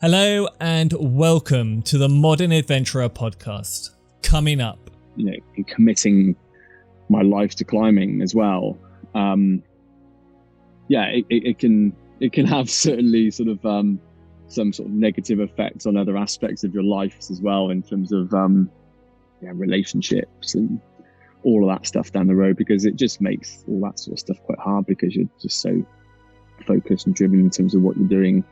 Hello and welcome to the Modern Adventurer podcast. Coming up, in committing my life to climbing as well. It can have certainly sort of some sort of negative effects on other aspects of your life as well, in terms of relationships and all of that stuff down the road, because it just makes all that sort of stuff quite hard because you're just so focused and driven in terms of what you're doing.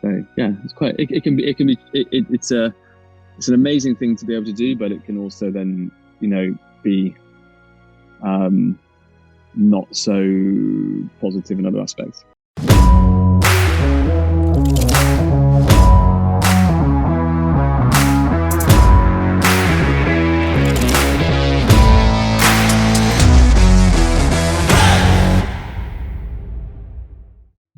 So yeah, it's quite. It's an amazing thing to be able to do, but it can also then be not so positive in other aspects.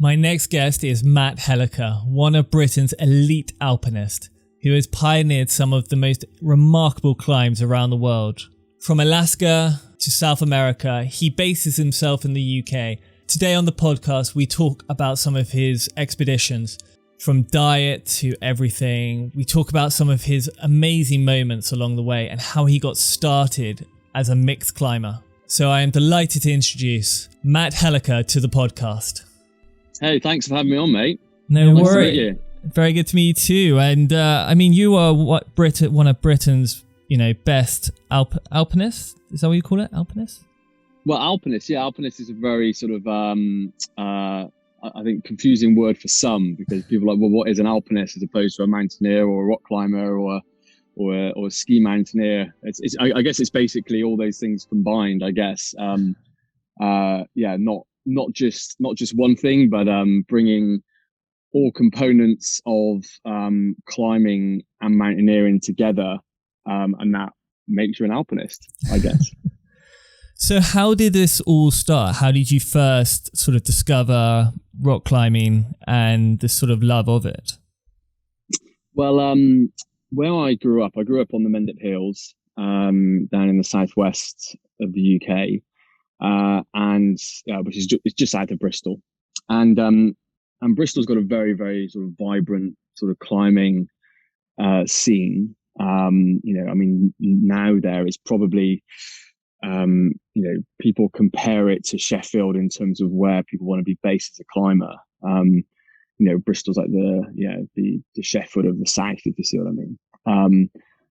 my next guest is Matt Helliker, one of Britain's elite alpinists, who has pioneered some of the most remarkable climbs around the world. From Alaska to South America, he bases himself in the UK. Today on the podcast, we talk about some of his expeditions, from diet to everything. We talk about some of his amazing moments along the way and how he got started as a mixed climber. So I am delighted to introduce Matt Helliker to the podcast. Hey, thanks for having me on, mate. No nice worries. To meet you. Very good to meet you too. And you are one of Britain's best alpinists. Is that what you call it? Alpinists? Well, alpinist, yeah. Alpinist is a very sort of, I think, confusing word for some, because people are like, well, what is an alpinist as opposed to a mountaineer or a rock climber or a ski mountaineer? I guess it's basically all those things combined, I guess. Not just one thing, but bringing all components of climbing and mountaineering together, and that makes you an alpinist, I guess. So how did this all start? How did you first sort of discover rock climbing and the sort of love of it? Well, where I grew up on the Mendip Hills, down in the southwest of the UK, which is just south of Bristol, and Bristol's got a very, very sort of vibrant sort of climbing scene. Now there is probably, people compare it to Sheffield in terms of where people want to be based as a climber. Bristol's like the Sheffield of the south, if you see what I mean.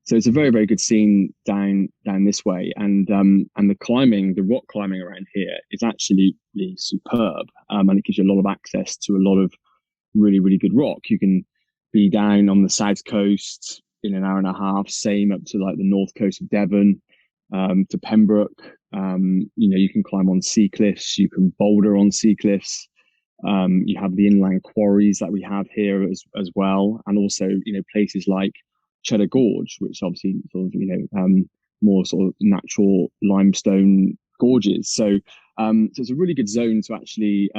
So it's a very, very good scene down this way, and the rock climbing around here is actually superb, and it gives you a lot of access to a lot of really, really good rock. You can be down on the south coast in an hour and a half, same up to like the north coast of Devon, to Pembroke. You can climb on sea cliffs, you can boulder on sea cliffs. You have the inland quarries that we have here as well, and also places like Cheddar Gorge, which obviously sort of more sort of natural limestone gorges. So it's a really good zone to actually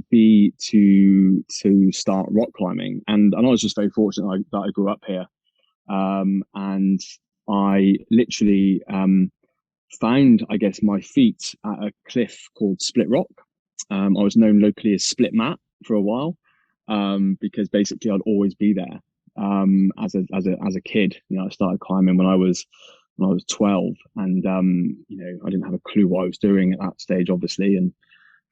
be to start rock climbing. And I was just very fortunate that I grew up here, and I literally found, I guess, my feet at a cliff called Split Rock. I was known locally as Split Matt for a while, because basically I'd always be there. As a kid, I started climbing when I was 12, and I didn't have a clue what I was doing at that stage, obviously, and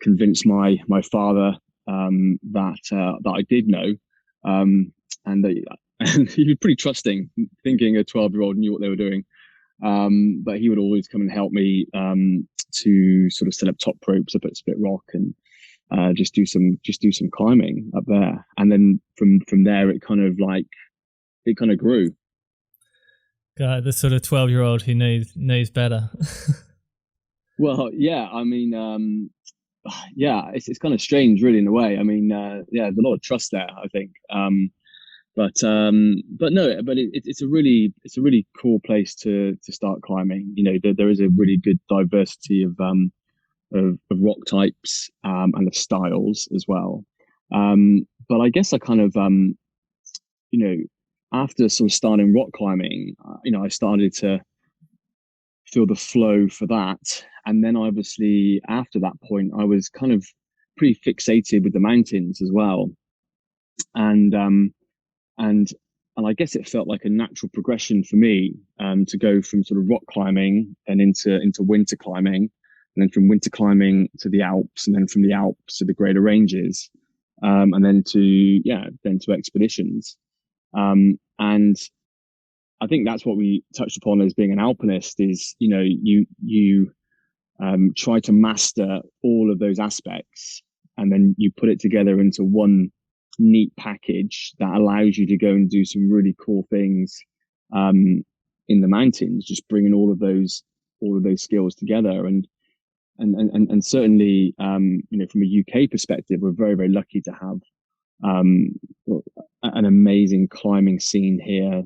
convinced my father that I did know, and he was pretty trusting, thinking a 12-year-old knew what they were doing. But he would always come and help me to sort of set up top ropes up at Split Rock and just do some climbing up there. And then from there it kind of grew. God, the sort of 12-year-old who knows better. Well, yeah, I mean, it's kind of strange, really, in a way. I mean, there's a lot of trust there, I think. But it's a really cool place to start climbing. There is a really good diversity of rock types, and of styles as well. But I guess I kind of after sort of starting rock climbing, I started to feel the flow for that. And then obviously after that point, I was kind of pretty fixated with the mountains as well. and and I guess it felt like a natural progression for me to go from sort of rock climbing and into winter climbing, and then from winter climbing to the Alps, and then from the Alps to the greater ranges, and then to expeditions. And I think that's what we touched upon as being an alpinist is, you try to master all of those aspects, and then you put it together into one neat package that allows you to go and do some really cool things in the mountains, just bringing all of those skills together. And certainly, from a UK perspective, we're very, very lucky to have um, an amazing climbing scene here.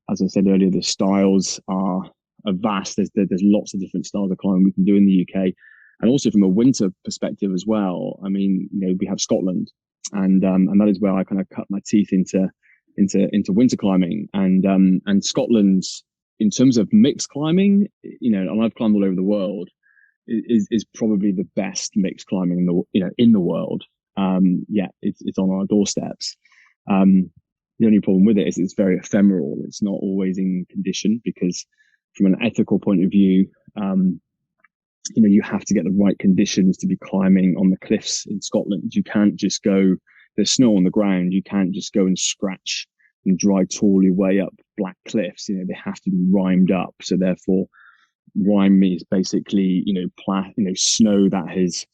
As I said earlier, the styles are vast. There's lots of different styles of climbing we can do in the UK, and also from a winter perspective as well. I mean, we have Scotland, and that is where I kind of cut my teeth into winter climbing, and Scotland in terms of mixed climbing, and I've climbed all over the world, is probably the best mixed climbing in the world. It's on our doorsteps. The only problem with it is it's very ephemeral. It's not always in condition because, from an ethical point of view, you have to get the right conditions to be climbing on the cliffs in Scotland. You can't just go. There's snow on the ground. You can't just go and scratch and dry tool your way up black cliffs. They have to be rimed up. So therefore, rime is basically snow that has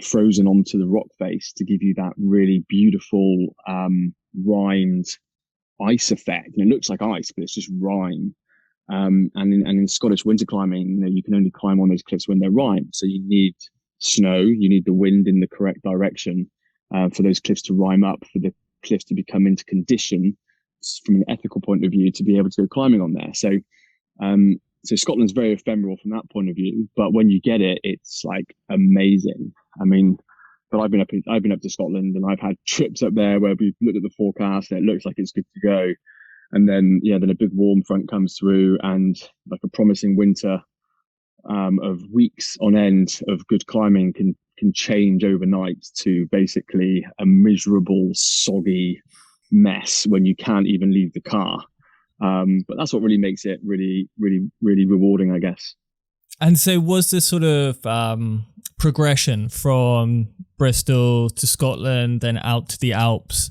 frozen onto the rock face to give you that really beautiful rimed ice effect. And it looks like ice, but it's just rime. And in Scottish winter climbing, you can only climb on those cliffs when they're rimed. So you need snow, you need the wind in the correct direction for those cliffs to rime up, for the cliffs to become into condition from an ethical point of view to be able to go climbing on there. So Scotland's very ephemeral from that point of view, but when you get it, it's like amazing. I mean, but I've been up to Scotland, and I've had trips up there where we've looked at the forecast and it looks like it's good to go, and then then a big warm front comes through, and like a promising winter of weeks on end of good climbing can change overnight to basically a miserable, soggy mess when you can't even leave the car. But that's what really makes it really, really, really rewarding, I guess. And so was this sort of progression from Bristol to Scotland, then out to the Alps,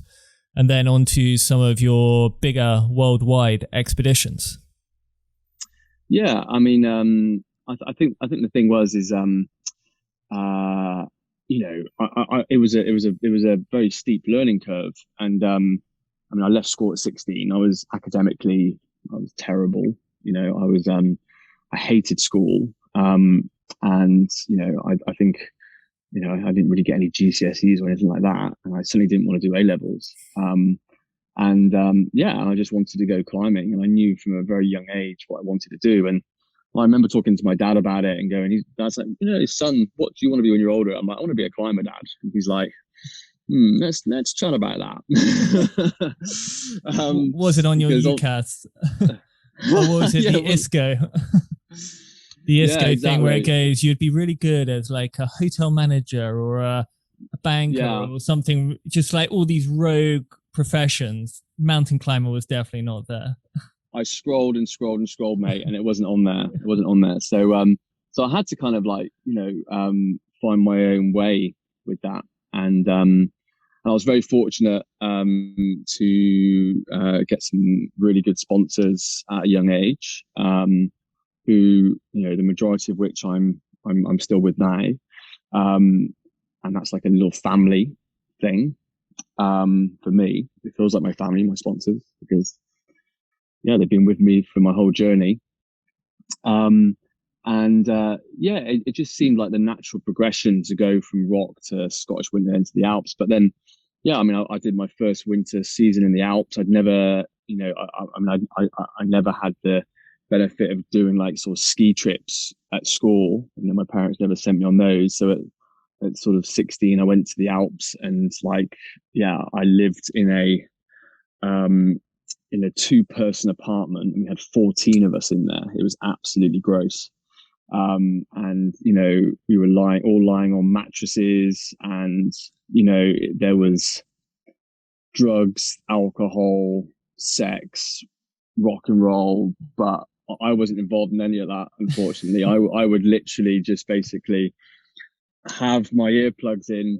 and then onto some of your bigger worldwide expeditions? Yeah, I mean, I think the thing was it was a very steep learning curve, and I mean, I left school at 16. I was terrible. I hated school. And, I think, I didn't really get any GCSEs or anything like that. And I certainly didn't want to do A levels. And I just wanted to go climbing. And I knew from a very young age what I wanted to do. And I remember talking to my dad about it and going, Dad's like, son, what do you want to be when you're older? I'm like, I want to be a climber, Dad. And he's like, let's chat about that. Was it on your UCAS? Or was it the ISCO? The ISCO thing where it goes, you'd be really good as like a hotel manager or a banker or something, just like all these rogue professions. Mountain climber was definitely not there. I scrolled and scrolled and scrolled, mate, and it wasn't on there. It wasn't on there. So I had to kind of like, find my own way with that. And I was very fortunate to get some really good sponsors at a young age, who, the majority of which I'm still with now. And that's like a little family thing for me. It feels like my family, my sponsors, because they've been with me for my whole journey. It just seemed like the natural progression to go from rock to Scottish winter into the Alps. But then, I did my first winter season in the Alps. I'd never, I never had the benefit of doing like sort of ski trips at school. My parents never sent me on those. So at sort of 16, I went to the Alps, and I lived in a 2-person apartment, and we had 14 of us in there. It was absolutely gross. And we were lying on mattresses, and there was drugs, alcohol, sex, rock and roll, but I wasn't involved in any of that, unfortunately. I would literally just basically have my earplugs in,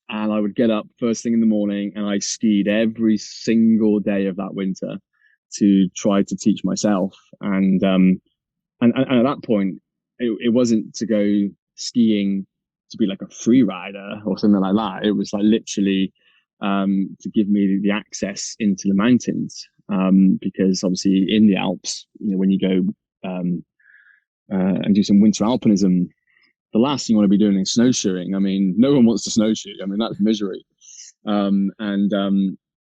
and I would get up first thing in the morning, and I skied every single day of that winter to try to teach myself. And at that point, it wasn't to go skiing to be like a free rider or something like that. It was like literally to give me the access into the mountains, because obviously in the Alps, when you go and do some winter alpinism, the last thing you want to be doing is snowshoeing. I mean, no one wants to snowshoe. I mean, that's misery.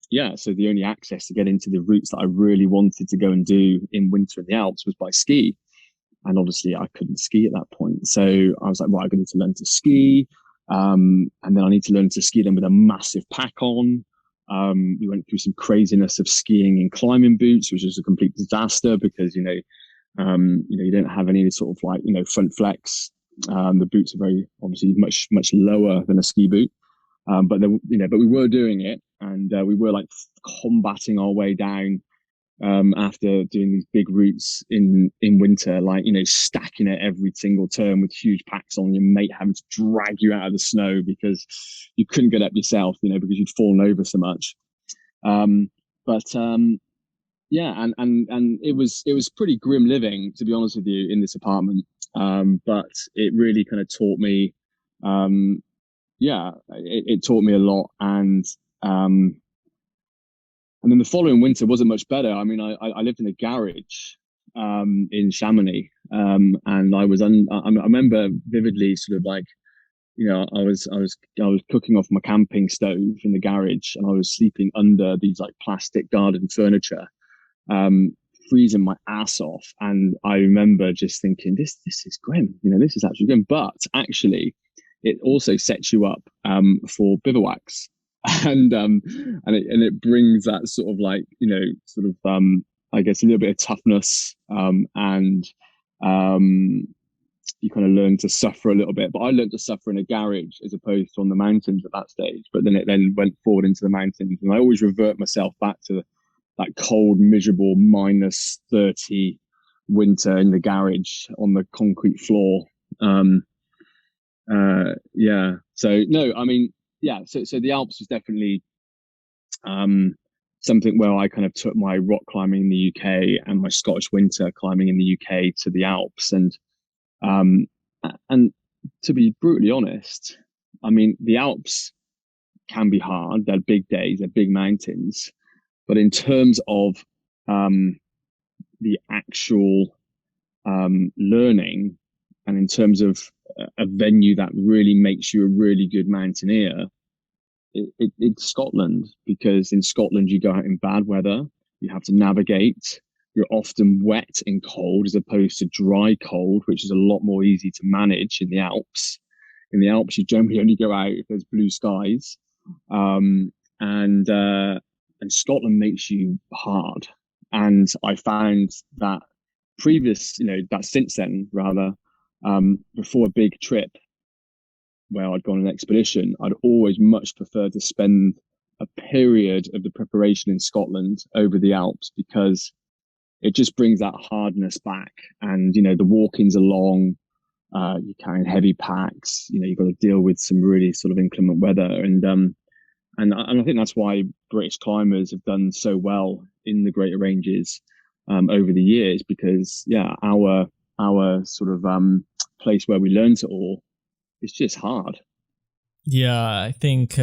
Yeah, so the only access to get into the routes that I really wanted to go and do in winter in the Alps was by ski. And obviously I couldn't ski at that point. So I was like, right, I need to learn to ski. And then I need to learn to ski then with a massive pack on. We went through some craziness of skiing in climbing boots, which was a complete disaster because, you don't have any sort of like, front flex. The boots are very obviously much, much lower than a ski boot. But we were doing it, and we were like combating our way down after doing these big routes in winter, like, stacking it every single turn with huge packs on, your mate having to drag you out of the snow because you couldn't get up yourself, because you'd fallen over so much. Yeah, and it was pretty grim living, to be honest with you, in this apartment. But it really kind of taught me, it taught me a lot. And then the following winter wasn't much better. I mean, I lived in a garage in Chamonix, and I remember vividly, sort of like, I was cooking off my camping stove in the garage, and I was sleeping under these like plastic garden furniture, freezing my ass off. And I remember just thinking, this is grim. This is actually grim. But actually, it also sets you up for bivouacs. And it brings that sort of like, I guess a little bit of toughness, and you kind of learn to suffer a little bit. But I learned to suffer in a garage as opposed to on the mountains at that stage. But then it went forward into the mountains, and I always revert myself back to that cold, miserable -30 winter in the garage on the concrete floor. Yeah. So no, I mean, yeah, so the Alps was definitely something where I kind of took my rock climbing in the UK and my Scottish winter climbing in the UK to the Alps. And to be brutally honest, I mean, the Alps can be hard. They're big days, they're big mountains. But in terms of the actual learning, and in terms of a venue that really makes you a really good mountaineer, it's Scotland. Because in Scotland, you go out in bad weather, you have to navigate, you're often wet and cold as opposed to dry cold, which is a lot more easy to manage in the Alps. In the Alps, you generally only go out if there's blue skies. And Scotland makes you hard. And I found that since then, rather, before a big trip where I'd gone on an expedition, I'd always much preferred to spend a period of the preparation in Scotland over the Alps, because it just brings that hardness back. And, the walkings are long, you're carrying heavy packs, you've got to deal with some really sort of inclement weather. And I think that's why British climbers have done so well in the Greater Ranges over the years, because our sort of place where we learn it all is just hard. Yeah, I think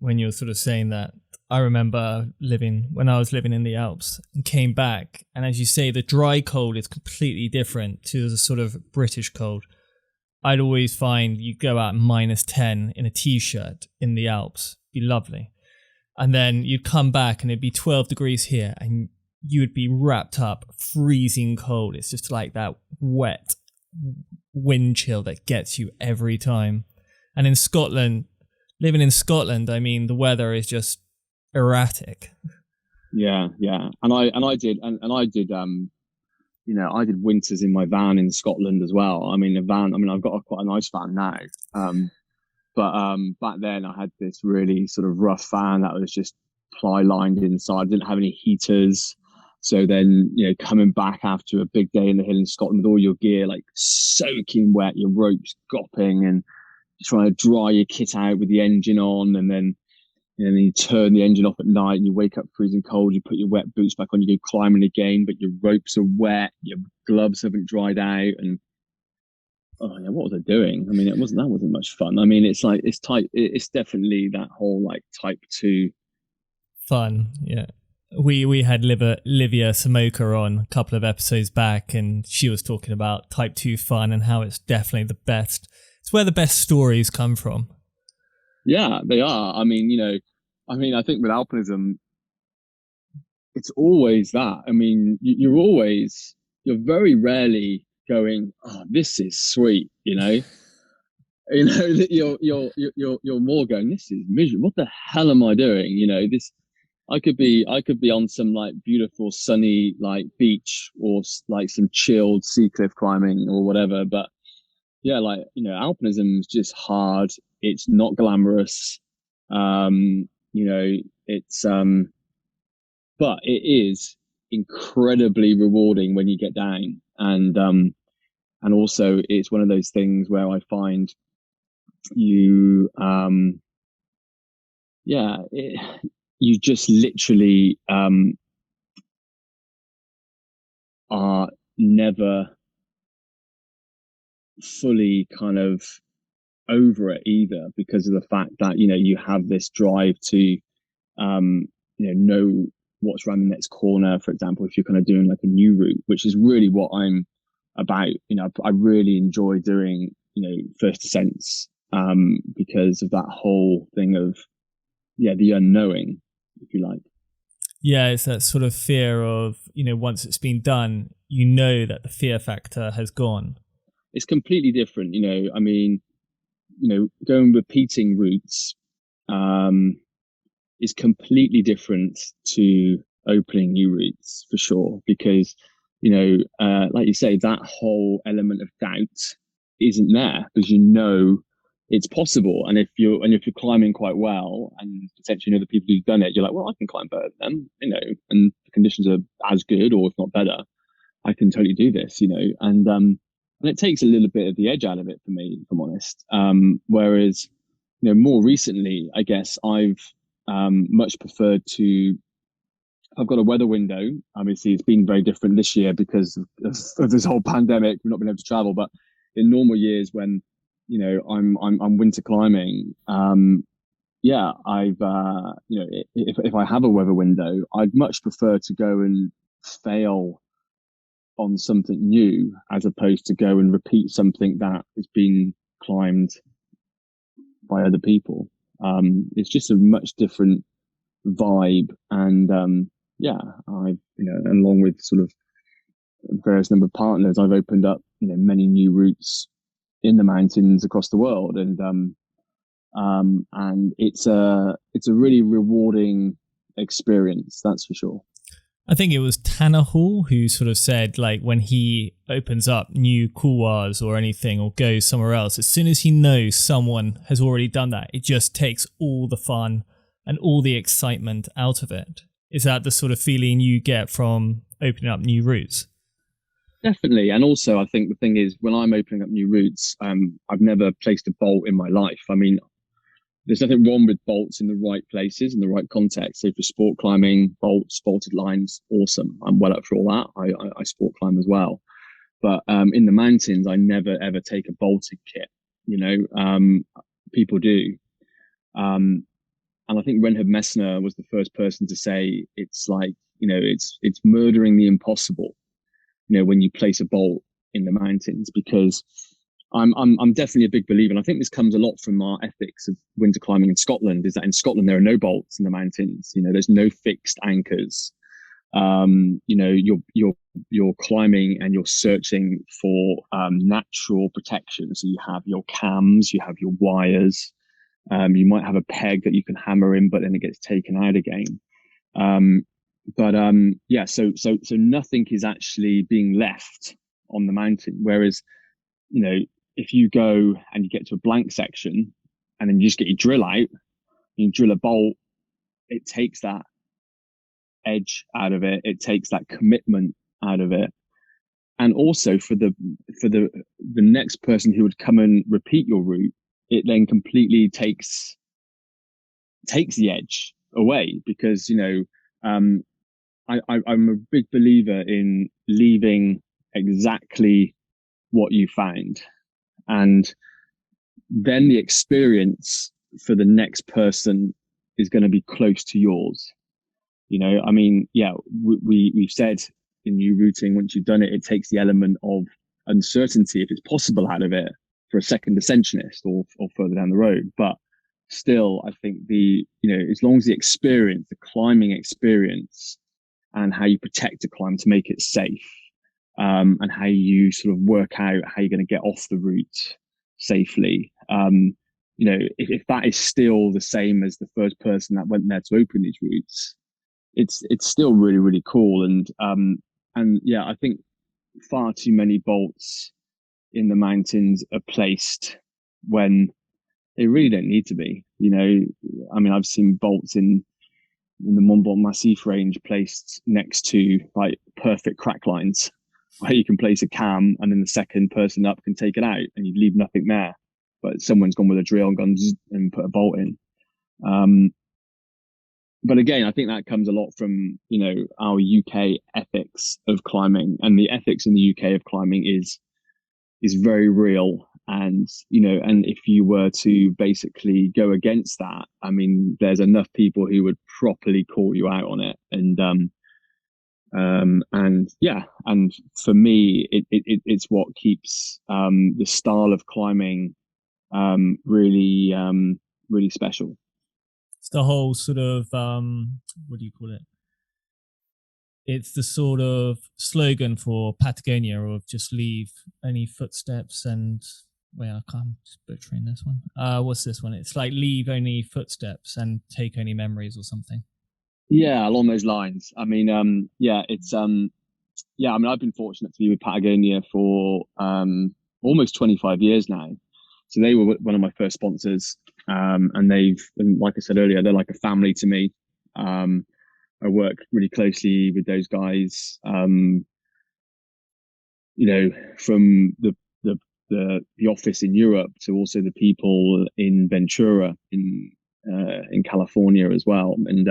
when you're sort of saying that, I remember when I was living in the Alps and came back, and as you say, the dry cold is completely different to the sort of British cold. I'd always find you go out -10 in a t-shirt in the Alps, be lovely. And then you'd come back and it'd be 12 degrees here and you would be wrapped up, freezing cold. It's just like that wet wind chill that gets you every time. And in Scotland, living in Scotland, I mean, the weather is just erratic. Yeah. And I did I did winters in my van in Scotland as well. I mean, I've got quite a nice van now. But back then I had this really sort of rough van that was just ply lined inside, didn't have any heaters. So then, coming back after a big day in the hill in Scotland with all your gear like soaking wet, your ropes gopping, and trying to dry your kit out with the engine on, and then you turn the engine off at night and you wake up freezing cold, you put your wet boots back on, you go climbing again, but your ropes are wet, your gloves haven't dried out, and oh yeah, what was I doing? I mean, that wasn't much fun. I mean, it's definitely that whole like type 2 fun. Yeah. We had Livia Samoka on a couple of episodes back, and she was talking about type 2 fun and how it's definitely the best. It's where the best stories come from. Yeah, they are. I mean, I think with alpinism, it's always that. I mean, you're very rarely going, oh, this is sweet, you're more going, this is miserable. What the hell am I doing? This, I could be on some like beautiful sunny like beach, or like some chilled sea cliff climbing or whatever. But yeah, like, alpinism is just hard. It's not glamorous. It's but it is incredibly rewarding when you get down, and also it's one of those things where I find you you just literally are never fully kind of over it either, because of the fact that you have this drive to know what's around the next corner. For example, if you're kind of doing like a new route, which is really what I'm about. I really enjoy doing first ascents, because of that whole thing of the unknowing, if you like. Yeah, it's that sort of fear of, once it's been done, that the fear factor has gone. It's completely different. I mean, going repeating routes is completely different to opening new routes, for sure, because like you say, that whole element of doubt isn't there, because it's possible. And if you're climbing quite well, and potentially the people who've done it, you're like, well, I can climb better than them, and the conditions are as good, or if not better, I can totally do this, and it takes a little bit of the edge out of it for me, if I'm honest. Whereas, more recently, I guess I've much preferred to. I've got a weather window. Obviously, it's been very different this year because of this whole pandemic. We've not been able to travel, but in normal years, when I'm winter climbing, I've if I have a weather window, I'd much prefer to go and fail on something new, as opposed to go and repeat something that has been climbed by other people. It's just a much different vibe, and I've along with sort of various number of partners, I've opened up many new routes in the mountains across the world, and it's a really rewarding experience, that's for sure. I think it was Tanner Hall who sort of said, like, when he opens up new couloirs or anything, or goes somewhere else, as soon as he knows someone has already done that, it just takes all the fun and all the excitement out of it. Is that the sort of feeling you get from opening up new routes? Definitely. And also, I think the thing is, when I'm opening up new routes, I've never placed a bolt in my life. I mean, there's nothing wrong with bolts in the right places, in the right context. So for sport climbing, bolts, bolted lines, awesome. I'm well up for all that. I sport climb as well. But in the mountains, I never, ever take a bolted kit. People do. And I think Reinhard Messner was the first person to say it's like, it's murdering the impossible, when you place a bolt in the mountains, because I'm definitely a big believer, and I think this comes a lot from our ethics of winter climbing in Scotland, is that in Scotland there are no bolts in the mountains. There's no fixed anchors. You're climbing and you're searching for natural protection. So you have your cams, you have your wires, you might have a peg that you can hammer in, but then it gets taken out again. but yeah, so nothing is actually being left on the mountain. Whereas, if you go and you get to a blank section and then you just get your drill out, you drill a bolt, it takes that edge out of it. It takes that commitment out of it. And also for the next person who would come and repeat your route, it then completely takes the edge away, because I'm a big believer in leaving exactly what you found, and then the experience for the next person is going to be close to yours. Yeah, we've said in new routing, once you've done it, it takes the element of uncertainty, if it's possible, out of it for a second ascensionist or further down the road. But still, I think as long as the experience, the climbing experience, and how you protect a climb to make it safe, and how you sort of work out how you're going to get off the route safely. If that is still the same as the first person that went there to open these routes, it's still really, really cool. And yeah, I think far too many bolts in the mountains are placed when they really don't need to be. I've seen bolts in the Mont Blanc Massif range placed next to like perfect crack lines, where you can place a cam and then the second person up can take it out and you leave nothing there. But someone's gone with a drill and gone and put a bolt in. But again, I think that comes a lot from, our UK ethics of climbing, and the ethics in the UK of climbing is very real. And, and if you were to basically go against that, there's enough people who would properly call you out on it. And yeah, and for me, it's what keeps, the style of climbing, really, really special. It's the whole sort of, what do you call it? It's the sort of slogan for Patagonia of just leave any footsteps and, well, I can't just butchering this one. What's this one? It's like leave only footsteps and take only memories or something. Yeah, along those lines. Yeah, it's, yeah, I've been fortunate to be with Patagonia for, almost 25 years now. So they were one of my first sponsors. And like I said earlier, they're like a family to me. I work really closely with those guys. From the office in Europe to also the people in Ventura in California as well. And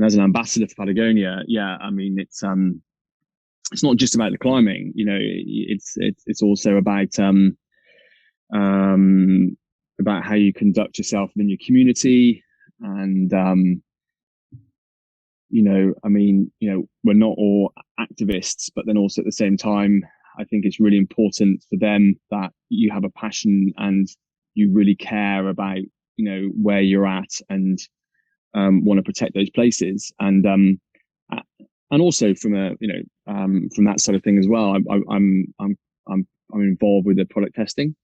as an ambassador for Patagonia, yeah, it's not just about the climbing. It's also about how you conduct yourself within your community. And we're not all activists, but then also at the same time, I think it's really important for them that you have a passion and you really care about where you're at, and want to protect those places. And also from from that sort of thing as well, I'm involved with the product testing.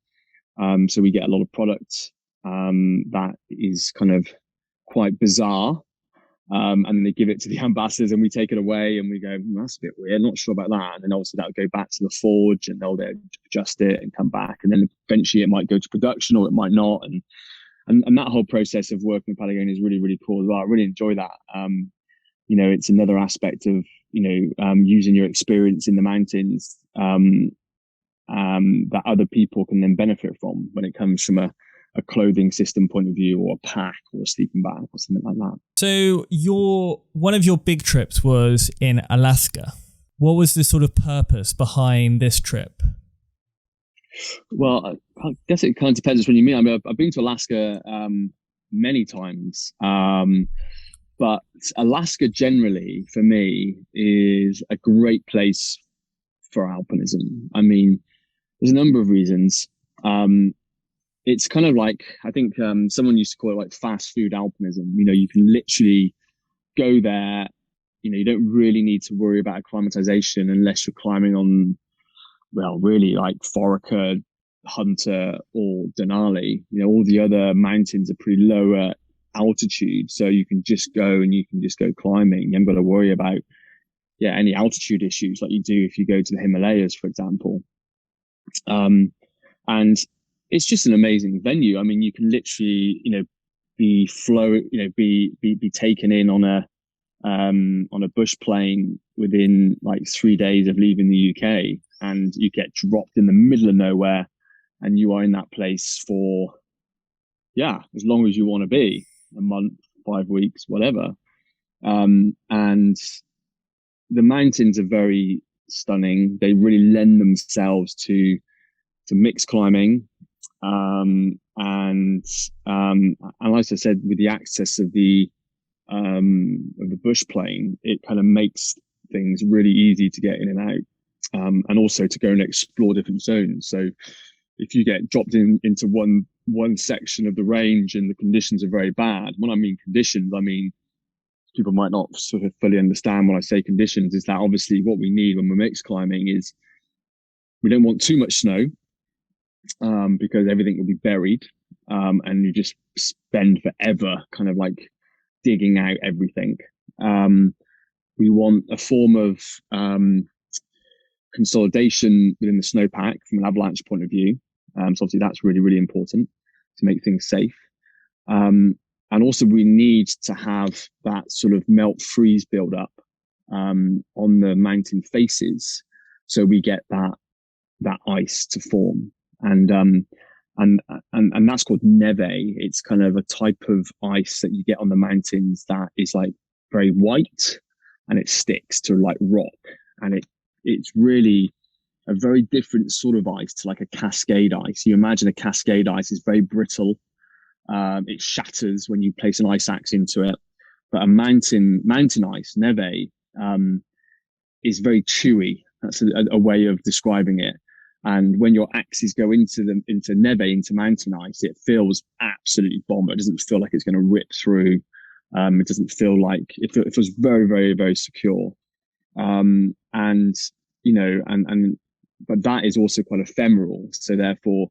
So we get a lot of products that is kind of quite bizarre. And then they give it to the ambassadors and we take it away and we go, that's a bit weird, not sure about that. And then obviously that'll go back to the forge and they'll adjust it and come back. And then eventually it might go to production or it might not. And that whole process of working with Patagonia is really, really cool as well. I really enjoy that. It's another aspect of, using your experience in the mountains, that other people can then benefit from when it comes from a clothing system point of view, or a pack or a sleeping bag or something like that. So one of your big trips was in Alaska. What was the sort of purpose behind this trip? Well, I guess it kind of depends on what you mean. I've been to Alaska many times, but Alaska generally for me is a great place for alpinism. There's a number of reasons. It's kind of like, I think someone used to call it like fast food alpinism. You can literally go there. You don't really need to worry about acclimatization unless you're climbing on, well, really like Foraker, Hunter, or Denali. All the other mountains are pretty lower altitude, so you can just go climbing. You haven't got to worry about any altitude issues like you do if you go to the Himalayas, for example. And it's just an amazing venue. I mean, you can literally, be taken in on a bush plane within like 3 days of leaving the UK, and you get dropped in the middle of nowhere, and you are in that place for as long as you want to be, a month, 5 weeks, whatever. And the mountains are very stunning. They really lend themselves to mixed climbing. And as I said, with the access of the bush plane, it kind of makes things really easy to get in and out, and also to go and explore different zones. So if you get dropped into one section of the range and the conditions are very bad, when I mean conditions, I mean, people might not sort of fully understand when I say conditions, is that obviously what we need when we're mixed climbing is we don't want too much snow, because everything will be buried, and you just spend forever kind of like digging out everything. We want a form of consolidation within the snowpack from an avalanche point of view. So obviously that's really, really important to make things safe. And also we need to have that sort of melt freeze build up on the mountain faces, so we get that ice to form. And that's called neve. It's kind of a type of ice that you get on the mountains that is like very white, and it sticks to like rock, and it's really a very different sort of ice to like a cascade ice. You imagine a cascade ice is very brittle. It shatters when you place an ice axe into it. But a mountain ice, neve, is very chewy. That's a way of describing it. And when your axes go into neve, into mountain ice, it feels absolutely bomber. It doesn't feel like it's going to rip through. It doesn't feel like it feels very, very, very secure. But that is also quite ephemeral. So therefore,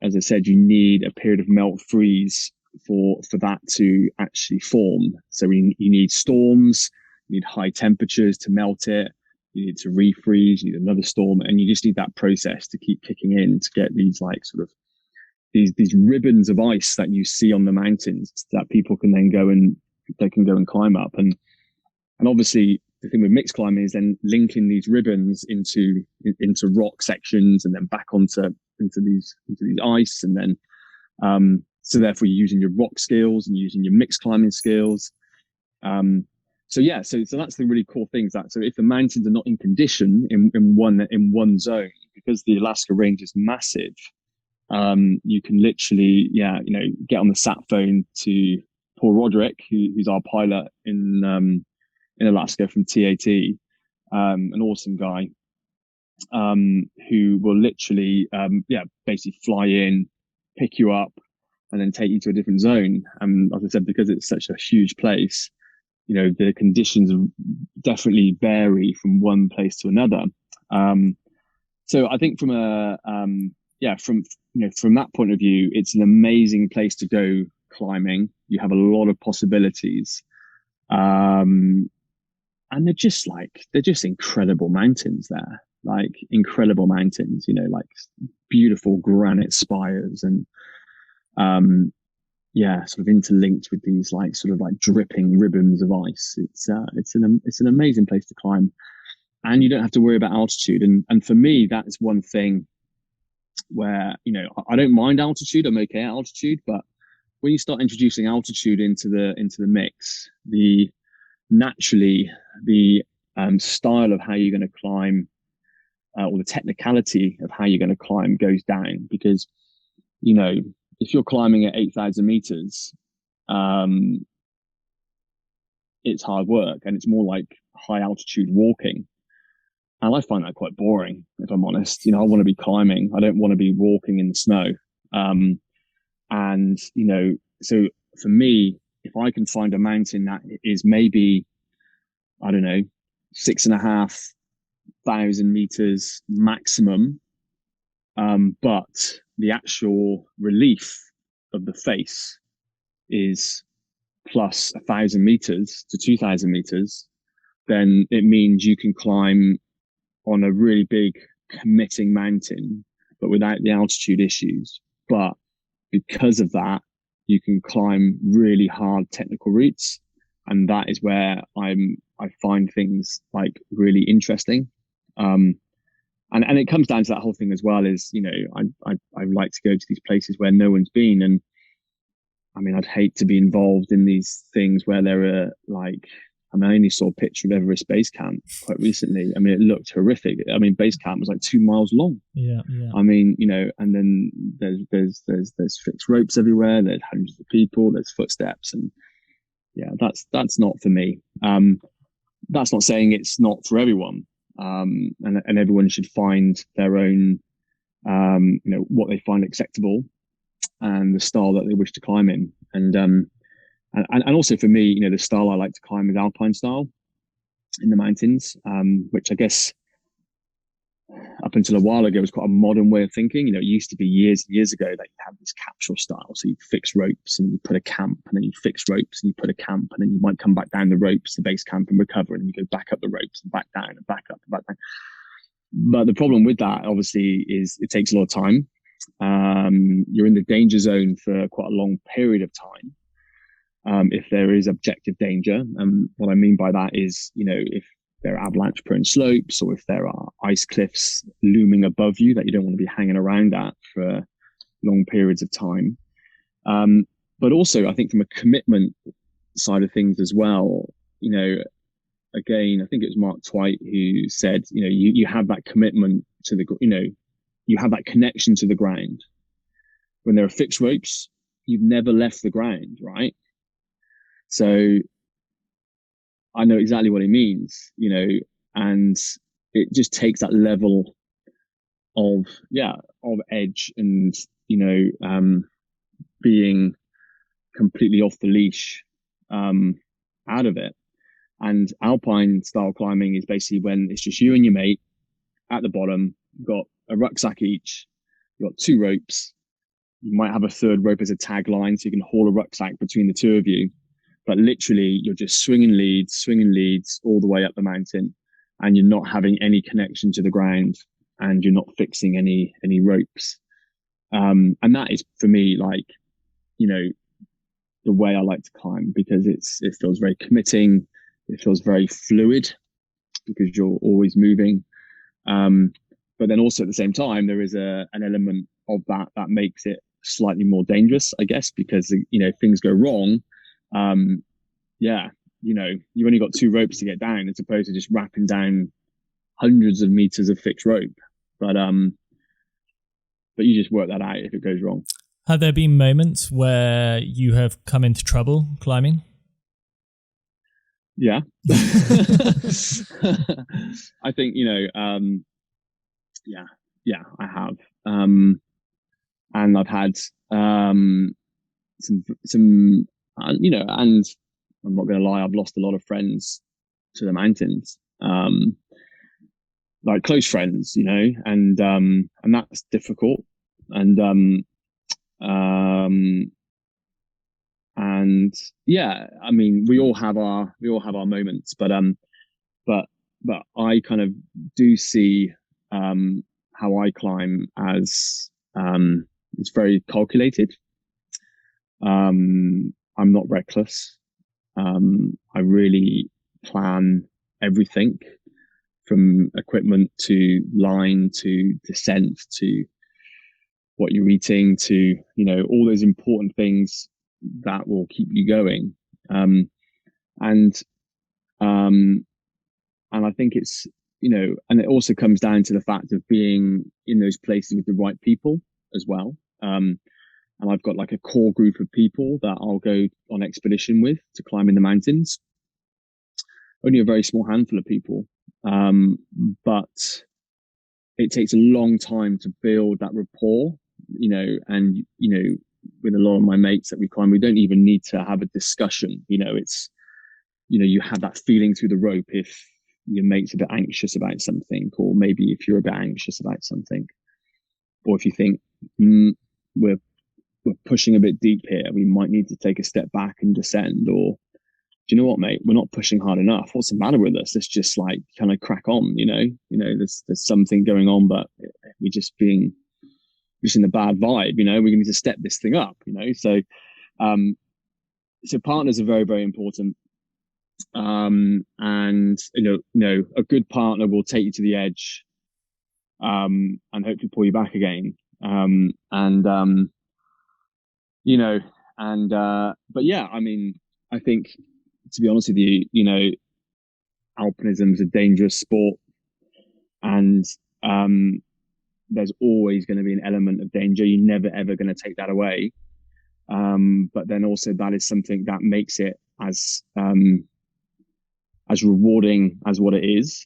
as I said, you need a period of melt freeze for that to actually form. So you need storms, you need high temperatures to melt it. You need to refreeze, you need another storm, and you just need that process to keep kicking in to get these like sort of these ribbons of ice that you see on the mountains that people can then go and climb up. And obviously the thing with mixed climbing is then linking these ribbons into rock sections and then back into these ice, and then so therefore you're using your rock skills and using your mixed climbing skills. So that's the really cool thing, is that so if the mountains are not in condition in one zone, because the Alaska range is massive, you can literally get on the sat phone to Paul Roderick, who's our pilot in Alaska from TAT, an awesome guy, who will literally basically fly in, pick you up, and then take you to a different zone. And as I said, because it's such a huge place, the conditions definitely vary from one place to another. So I think from from that point of view, it's an amazing place to go climbing. You have a lot of possibilities. And they're just incredible mountains there, like incredible mountains, like beautiful granite spires and, sort of interlinked with these like sort of like dripping ribbons of ice. It's an amazing place to climb, and you don't have to worry about altitude. And for me, that is one thing where, I don't mind altitude. I'm okay at altitude, but when you start introducing altitude into the mix, naturally the style of how you're going to climb, or the technicality of how you're going to climb goes down, because, if you're climbing at 8,000 meters, it's hard work, and it's more like high altitude walking. And I find that quite boring, if I'm honest. I want to be climbing. I don't want to be walking in the snow. So for me, if I can find a mountain that is maybe, I don't know, 6,500 meters maximum, but the actual relief of the face is plus 1,000 meters to 2,000 meters, then it means you can climb on a really big committing mountain, but without the altitude issues. But because of that, you can climb really hard technical routes. And that is where I find things like really interesting. And it comes down to that whole thing as well, is, I like to go to these places where no one's been. And I mean, I'd hate to be involved in these things where there are I only saw a picture of Everest Base Camp quite recently. I mean, it looked horrific. I mean, Base Camp was like 2 miles long. Yeah. I mean, and then there's fixed ropes everywhere. There's hundreds of people. There's footsteps, and yeah, that's not for me. That's not saying it's not for everyone. And everyone should find their own, what they find acceptable and the style that they wish to climb in. And also for me, the style I like to climb is Alpine style in the mountains, which I guess up until a while ago was quite a modern way of thinking. It used to be years and years ago that you had this capsule style. So you fix ropes and you put a camp, and then you fix ropes and you put a camp, and then you might come back down the ropes, the base camp, and recover, and then you go back up the ropes and back down and back up and back down. But the problem with that, obviously, is it takes a lot of time. You're in the danger zone for quite a long period of time. If there is objective danger. And what I mean by that is, if there are avalanche prone slopes, or if there are ice cliffs looming above you that you don't want to be hanging around at for long periods of time. But also, I think from a commitment side of things as well, again, I think it was Mark Twight who said, you have that commitment to you have that connection to the ground. When there are fixed ropes, you've never left the ground, right? So I know exactly what it means, and it just takes that level of edge and, being completely off the leash, out of it. And Alpine style climbing is basically when it's just you and your mate at the bottom. You've got a rucksack each, you've got 2 ropes. You might have a 3rd rope as a tagline, so you can haul a rucksack between the 2 of you. But literally, you're just swinging leads all the way up the mountain, and you're not having any connection to the ground, and you're not fixing any ropes. And that is, for me, the way I like to climb, because it feels very committing. It feels very fluid because you're always moving. But then also at the same time, there is an element of that makes it slightly more dangerous, I guess, because, if things go wrong, you've only got 2 ropes to get down, as opposed to just wrapping down hundreds of meters of fixed rope. But you just work that out if it goes wrong. Have there been moments where you have come into trouble climbing? Yeah. I think, I have. And I've had some and I'm not going to lie, I've lost a lot of friends to the mountains, like close friends, and that's difficult. And yeah, I mean, we all have our moments, but I kind of do see how I climb as it's very calculated. I'm not reckless. I really plan everything, from equipment to line to descent to what you're eating to, all those important things that will keep you going. And I think it's, and it also comes down to the fact of being in those places with the right people as well. And I've got like a core group of people that I'll go on expedition with to climb in the mountains. Only a very small handful of people. But it takes a long time to build that rapport, and, with a lot of my mates that we climb, we don't even need to have a discussion. It's, you have that feeling through the rope if your mate's a bit anxious about something, or maybe if you're a bit anxious about something, or if you think, we're we're pushing a bit deep here. We might need to take a step back and descend. Or, do you know what, mate? We're not pushing hard enough. What's the matter with us? Let's just like kind of crack on. There's something going on, but we're just in a bad vibe. We need to step this thing up. So partners are very, very important. And a good partner will take you to the edge, and hopefully pull you back again. But yeah, I mean, I think, to be honest with you, alpinism is a dangerous sport, and there's always going to be an element of danger. You're never ever going to take that away. But then also that is something that makes it as rewarding as what it is.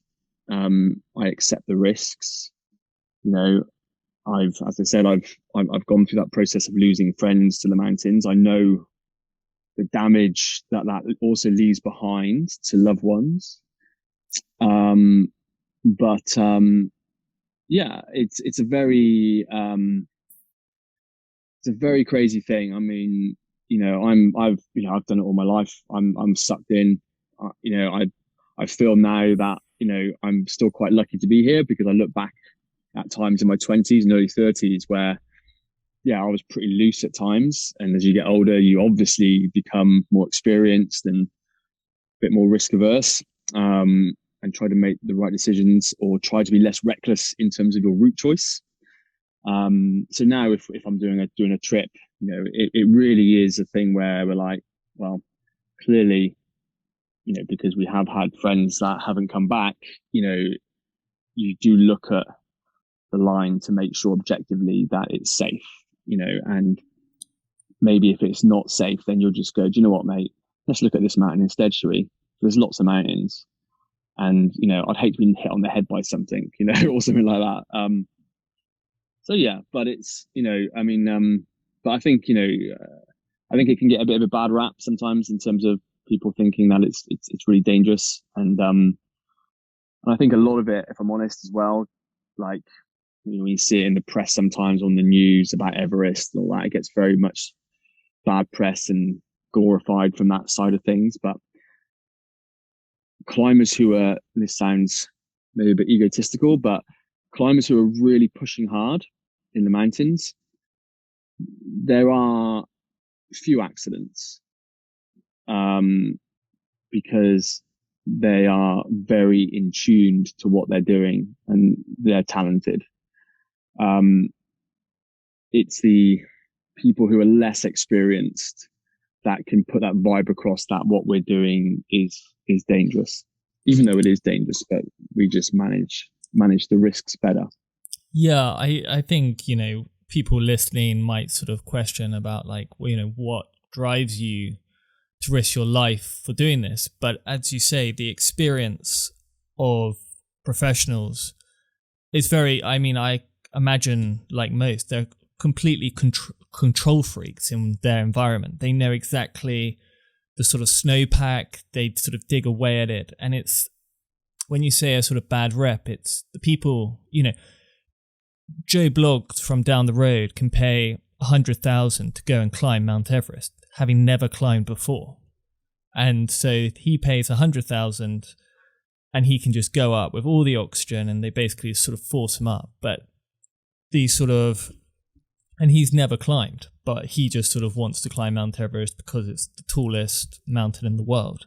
I accept the risks. As I said, I've gone through that process of losing friends to the mountains. I know the damage that also leaves behind to loved ones. Yeah, it's a very crazy thing. I mean, I've done it all my life. I'm sucked in. I feel now that I'm still quite lucky to be here, because I look back at times in my 20s and early 30s where, I was pretty loose at times. And as you get older, you obviously become more experienced and a bit more risk averse, and try to make the right decisions, or try to be less reckless in terms of your route choice. So now if I'm doing a trip, it really is a thing where we're like, well, clearly, because we have had friends that haven't come back, you do look at the line to make sure objectively that it's safe, and maybe if it's not safe, then you'll just go, do you know what, mate, let's look at this mountain instead, shall we? There's lots of mountains, and I'd hate to be hit on the head by something, or something like that. So yeah, but it's, but I think, I think it can get a bit of a bad rap sometimes in terms of people thinking that it's really dangerous. And I think a lot of it, if I'm honest as well, like, we see it in the press sometimes on the news about Everest and all that, it gets very much bad press and glorified from that side of things. But climbers who are, this sounds maybe a bit egotistical, but climbers who are really pushing hard in the mountains, there are few accidents, because they are very in tuned to what they're doing and they're talented. It's the people who are less experienced that can put that vibe across, that what we're doing is dangerous, even though it is dangerous, but we just manage the risks better. Yeah, I think, people listening might sort of question about like, what drives you to risk your life for doing this. But as you say, the experience of professionals is very, I imagine, like most, they're completely control freaks in their environment. They know exactly the sort of snowpack, they sort of dig away at it. And it's, when you say a sort of bad rep, it's the people, Joe Bloggs from down the road can pay 100,000 to go and climb Mount Everest, having never climbed before. And so he pays 100,000 and he can just go up with all the oxygen, and they basically sort of force him up. But these sort of, and he's never climbed, but he just sort of wants to climb Mount Everest because it's the tallest mountain in the world.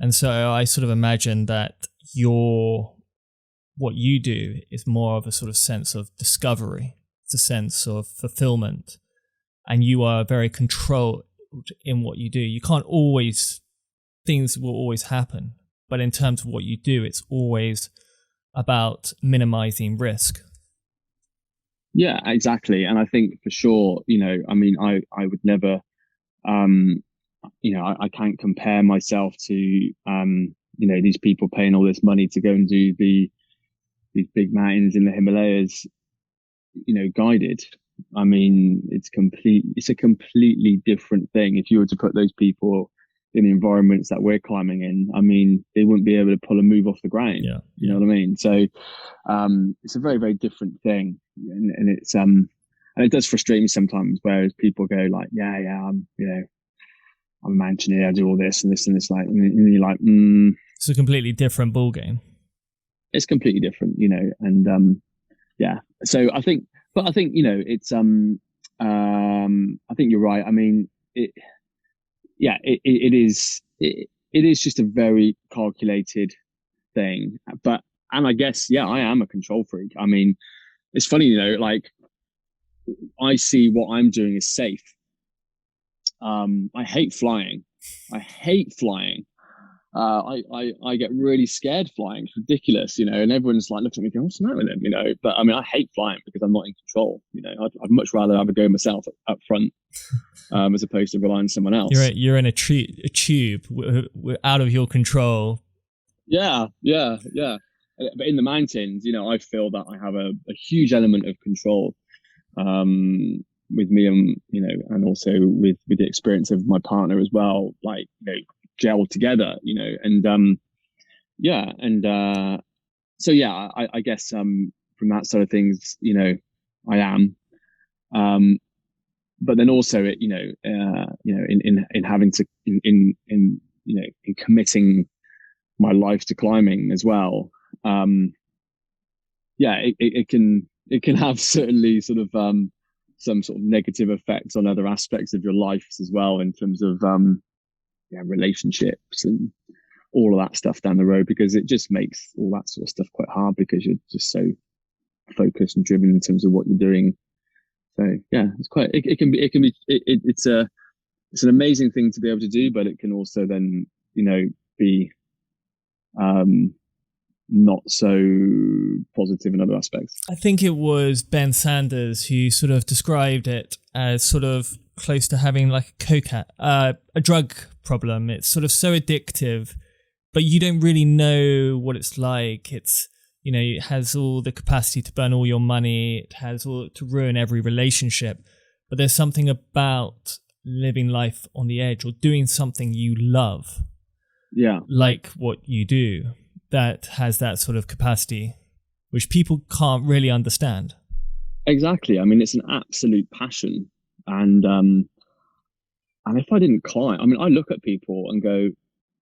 And so I sort of imagine that what you do is more of a sort of sense of discovery. It's a sense of fulfillment, and you are very controlled in what you do. You can't always, things will always happen, but in terms of what you do, it's always about minimizing risk. Yeah, exactly. And I think for sure, I would never, I can't compare myself to, these people paying all this money to go and do these big mountains in the Himalayas, guided. It's a completely different thing. If you were to put those people in the environments that we're climbing in, they wouldn't be able to pull a move off the ground. Yeah. You know what I mean? So, it's a very, very different thing. And it's, And it does frustrate me sometimes, whereas people go like, yeah, I'm a mountaineer, I do all this and this and this, like, and you're like, it's a completely different ball game. It's completely different, and yeah. So I think, it's I think you're right. I mean, it is just a very calculated thing, and I guess, yeah, I am a control freak. I mean, it's funny, like I see what I'm doing is safe. I hate flying. I get really scared flying. It's ridiculous, and everyone's like looking at me going, what's the matter with them, but I mean, I hate flying because I'm not in control. I'd much rather have a go myself up front, as opposed to relying on someone else. You're in a tube out of your control. Yeah. But in the mountains, I feel that I have a huge element of control, with me, and also with the experience of my partner as well, like, gel together, and so yeah, I guess from that side of things, I am, but then also it, in having to in committing my life to climbing as well, it can have certainly sort of some sort of negative effects on other aspects of your life as well, in terms of relationships and all of that stuff down the road, because it just makes all that sort of stuff quite hard because you're just so focused and driven in terms of what you're doing. So yeah, it's quite, it's an amazing thing to be able to do, but it can also then, be not so positive in other aspects. I think it was Ben Sanders who sort of described it as sort of close to having like a drug problem. It's sort of so addictive, but you don't really know what it's like. It's, it has all the capacity to burn all your money. It has all to ruin every relationship. But there's something about living life on the edge or doing something you love. Yeah. Like what you do, that has that sort of capacity, which people can't really understand. Exactly. I mean, it's an absolute passion. And if I didn't climb, I mean, I look at people and go,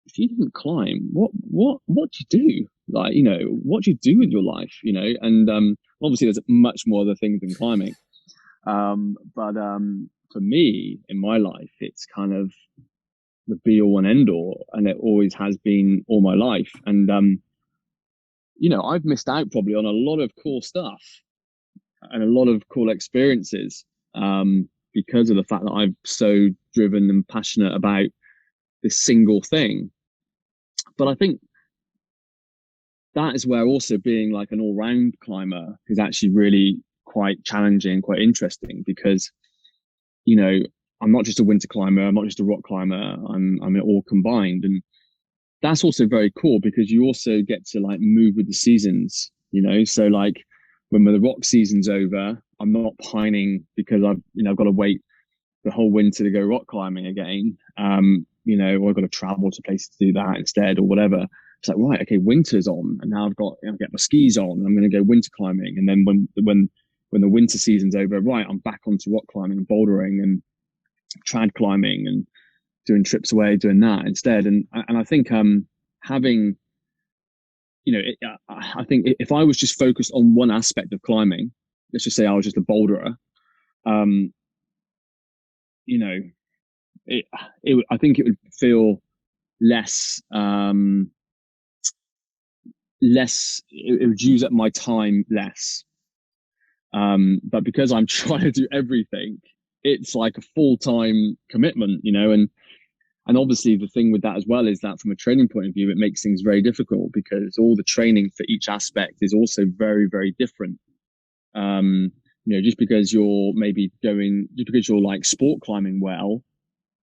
if you didn't climb, what do you do? Like, what do you do with your life? And obviously there's much more other things than climbing. But for me, in my life, it's kind of the be all and end all, and it always has been all my life. And I've missed out probably on a lot of cool stuff and a lot of cool experiences, because of the fact that I'm so driven and passionate about this single thing. But I think that is where also being like an all-round climber is actually really quite challenging, quite interesting, because I'm not just a winter climber, I'm not just a rock climber, I'm all combined. And that's also very cool because you also get to like move with the seasons, so like when the rock season's over, I'm not pining because I've got to wait the whole winter to go rock climbing again, or I've got to travel to places to do that instead or whatever. It's like, right, okay, winter's on, and now I'll get my skis on, and I'm going to go winter climbing. And then when the winter season's over, right, I'm back onto rock climbing and bouldering and trad climbing and doing trips away, doing that instead. And I think having, I think if I was just focused on one aspect of climbing, let's just say I was just a boulderer, I think it would feel less, it would use up my time less. But because I'm trying to do everything, it's like a full-time commitment, and obviously the thing with that as well is that from a training point of view, it makes things very difficult because all the training for each aspect is also very, very different. Just because you're like sport climbing well,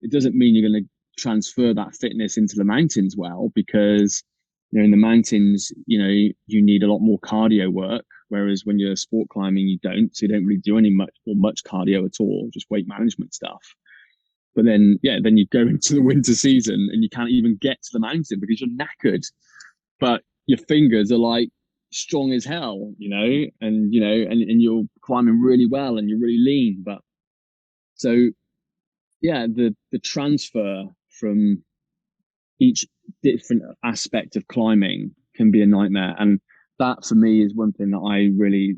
it doesn't mean you're going to transfer that fitness into the mountains well, because in the mountains, you need a lot more cardio work, whereas when you're sport climbing, you don't. So you don't really do much cardio at all, just weight management stuff. But then you go into the winter season and you can't even get to the mountain because you're knackered, but your fingers are like strong as hell, and and you're climbing really well and you're really lean. But so yeah, the transfer from each different aspect of climbing can be a nightmare. And that for me is one thing that I really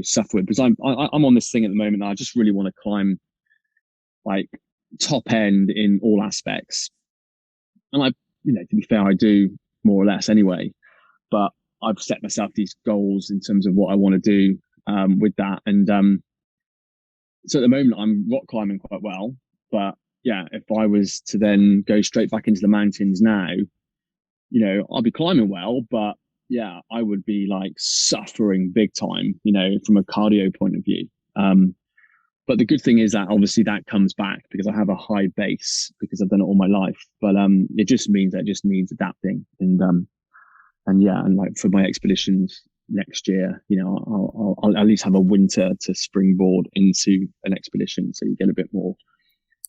suffer with, because I'm on this thing at the moment that I just really want to climb like top end in all aspects. And to be fair, I do more or less anyway, but I've set myself these goals in terms of what I want to do with that. And so at the moment I'm rock climbing quite well, but yeah, if I was to then go straight back into the mountains now, I'll be climbing well, but yeah, I would be like suffering big time, from a cardio point of view. But the good thing is that obviously that comes back because I have a high base because I've done it all my life. But it just means that it just needs adapting. And yeah, and like for my expeditions next year, I'll at least have a winter to springboard into an expedition, so you get a bit more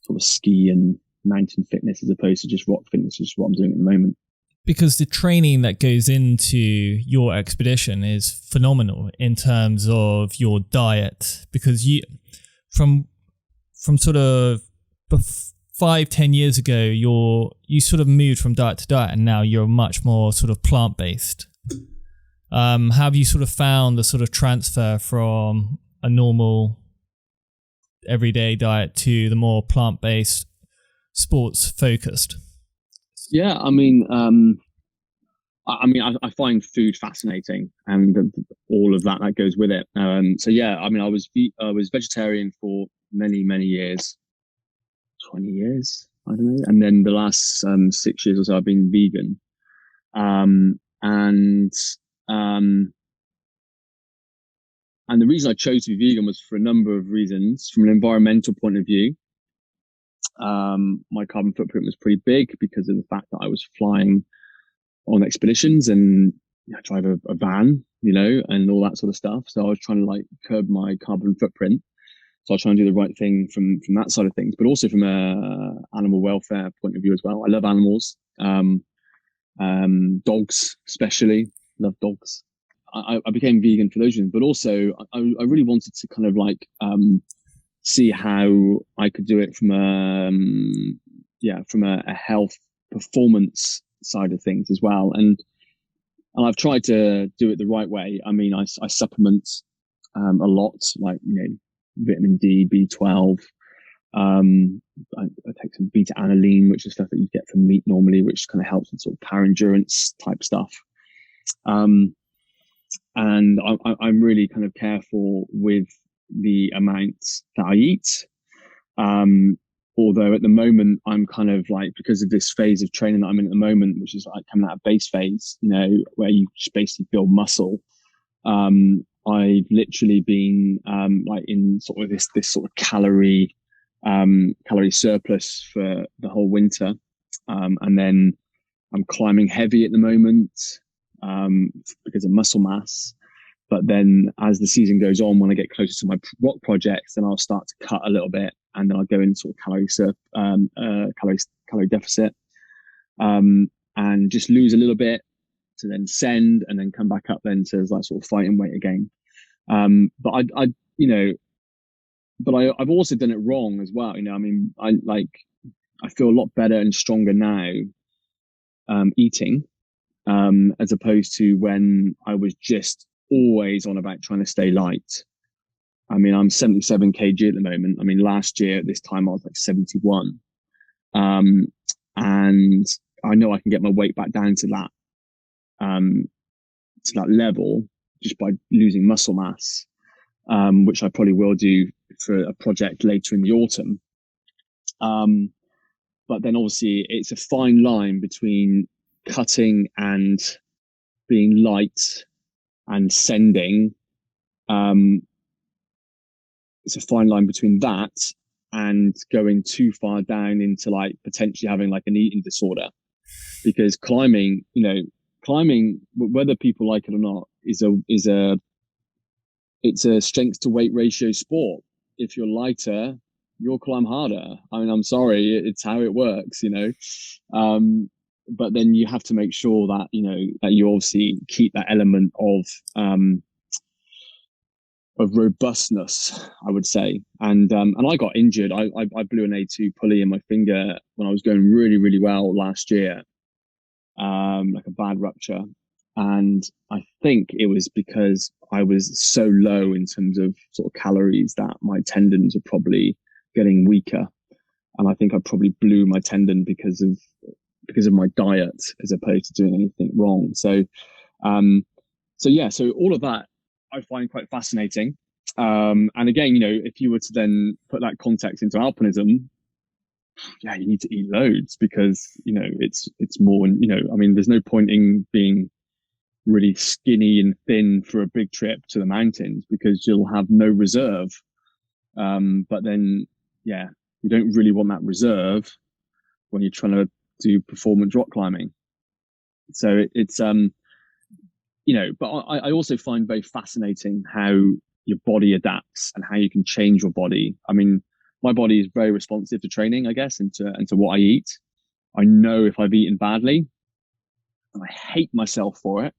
sort of ski and mountain fitness as opposed to just rock fitness, which is what I'm doing at the moment. Because the training that goes into your expedition is phenomenal in terms of your diet, because from sort of 5-10 years ago, you sort of moved from diet to diet, and now you're much more sort of plant-based. Have you sort of found the sort of transfer from a normal everyday diet to the more plant-based, sports-focused? Yeah, I find food fascinating, and all of that goes with it. So yeah, I was vegetarian for many years, 20 years, I don't know, and then the last 6 years or so I've been vegan. And the reason I chose to be vegan was for a number of reasons. From an environmental point of view, my carbon footprint was pretty big because of the fact that I was flying on expeditions and I drive a van, and all that sort of stuff. So I was trying to like curb my carbon footprint. So I was trying to do the right thing from that side of things, but also from a animal welfare point of view as well. I love animals, dogs especially. Love dogs. I became vegan for those reasons, but also I really wanted to kind of like see how I could do it from a health performance side of things as well. And I've tried to do it the right way. I supplement a lot, like vitamin D, B12. I take some beta aniline, which is stuff that you get from meat normally, which kind of helps with sort of power endurance type stuff. And I'm really kind of careful with the amounts that I eat. Although at the moment I'm kind of like, because of this phase of training that I'm in at the moment, which is like coming out of base phase, where you just basically build muscle. I've literally been like in sort of this sort of calorie surplus for the whole winter, and then I'm climbing heavy at the moment because of muscle mass. But then as the season goes on, when I get closer to my rock projects, then I'll start to cut a little bit, and then I'll go into sort of calorie deficit, and just lose a little bit to then send, and then come back up then to like sort of fighting weight again. But I've also done it wrong as well. I feel a lot better and stronger now eating, as opposed to when I was just always on about trying to stay light. I'm 77 kg at the moment. Last year at this time I was like 71. And I know I can get my weight back down to that level just by losing muscle mass, which I probably will do for a project later in the autumn. But then obviously it's a fine line between cutting and being light and sending. It's a fine line between that and going too far down into like potentially having like an eating disorder, because climbing, whether people like it or not, it's a strength to weight ratio sport. If you're lighter, you'll climb harder. I'm sorry, it's how it works, but then you have to make sure that, that you obviously keep that element of robustness, I would say. And I got injured. I blew an A2 pulley in my finger when I was going really, really well last year, like a bad rupture. And I think it was because I was so low in terms of sort of calories that my tendons are probably getting weaker. And I think I probably blew my tendon because of my diet as opposed to doing anything wrong. So all of that I find quite fascinating. And again, if you were to then put that context into alpinism, yeah, you need to eat loads because, it's more, I mean, there's no point in being really skinny and thin for a big trip to the mountains because you'll have no reserve. But then, yeah, you don't really want that reserve when you're trying to do performance rock climbing. So it's, but I also find very fascinating how your body adapts and how you can change your body. I mean, my body is very responsive to training, I guess, and to what I eat. I know if I've eaten badly, and I hate myself for it,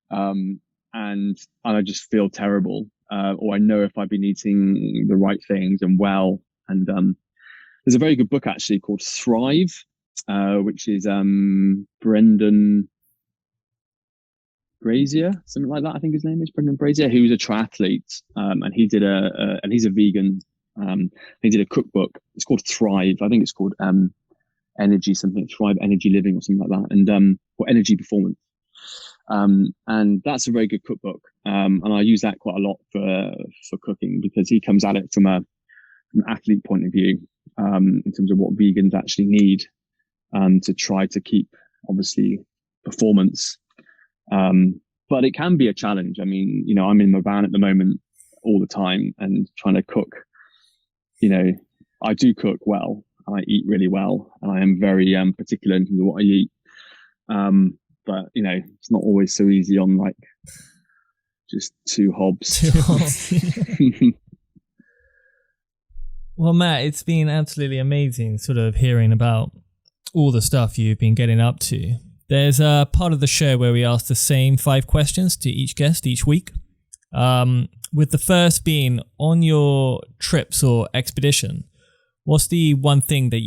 and I just feel terrible. Or I know if I've been eating the right things and well. And there's a very good book actually called Thrive, which is Brendan Brazier, something like that. I think his name is Brendan Brazier, who's a triathlete, and he did and he's a vegan. He did a cookbook. It's called Thrive. I think it's called Energy something, Thrive Energy Living or something like that, and or Energy Performance. And that's a very good cookbook. And I use that quite a lot for cooking because he comes at it from an athlete point of view, in terms of what vegans actually need, to try to keep obviously performance. But it can be a challenge. I mean, I'm in my van at the moment all the time and trying to cook. I do cook well and I eat really well and I am very particular in terms of what I eat. But it's not always so easy on like just two hobs. Well, Matt, it's been absolutely amazing sort of hearing about all the stuff you've been getting up to. There's a part of the show where we ask the same 5 questions to each guest each week. With the first being, on your trips or expedition, what's the one thing that